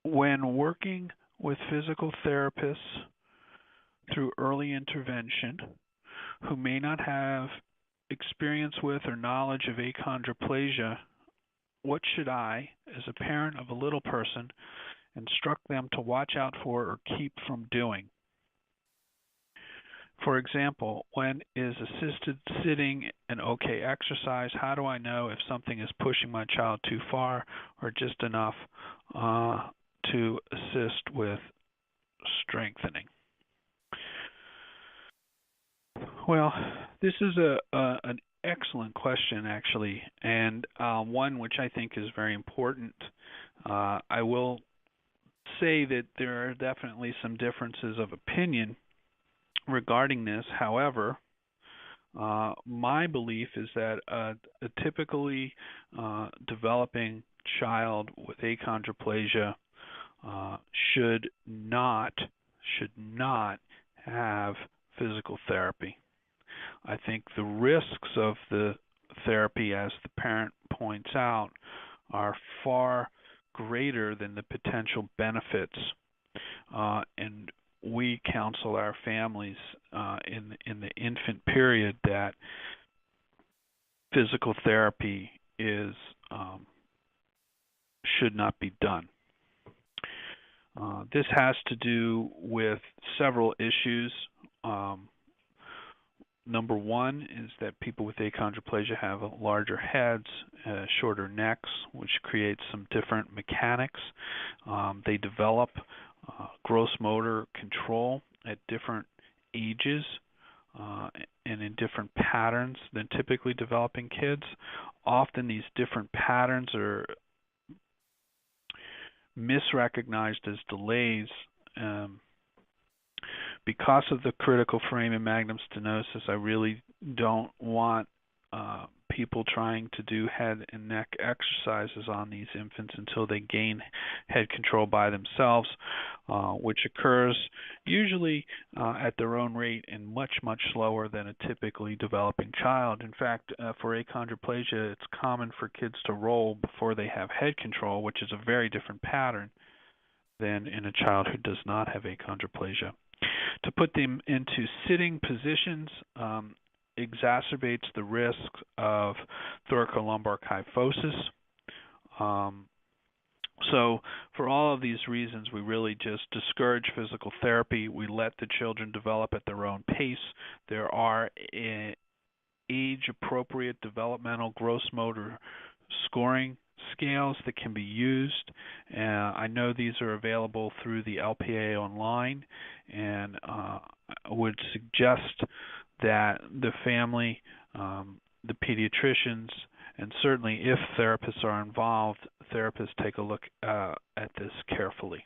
When working with physical therapists through early intervention who may not have experience with or knowledge of achondroplasia, what should I, as a parent of a little person, instruct them to watch out for or keep from doing? For example, when is assisted sitting an okay exercise? How do I know if something is pushing my child too far or just enough to assist with strengthening? Well, this is an excellent question, actually, and one which I think is very important. I will say that there are definitely some differences of opinion regarding this. However, my belief is that a typically developing child with achondroplasia should not have physical therapy. I think the risks of the therapy, as the parent points out, are far greater than the potential benefits, and we counsel our families in the infant period that physical therapy should not be done. This has to do with several issues. Number one is that people with achondroplasia have larger heads, shorter necks, which creates some different mechanics. They develop gross motor control at different ages and in different patterns than typically developing kids. Often these different patterns are misrecognized as delays. Because of the critical foramen magnum stenosis, I really don't want people trying to do head and neck exercises on these infants until they gain head control by themselves, which occurs usually at their own rate and much slower than a typically developing child. In fact, for achondroplasia, it's common for kids to roll before they have head control, which is a very different pattern than in a child who does not have achondroplasia. To put them into sitting positions exacerbates the risk of thoracolumbar kyphosis. So for all of these reasons, we really just discourage physical therapy. We let the children develop at their own pace. There are age-appropriate developmental gross motor scoring scales that can be used. I know these are available through the LPA online, and I would suggest that the family, the pediatricians, and certainly if therapists are involved, therapists take a look at this carefully.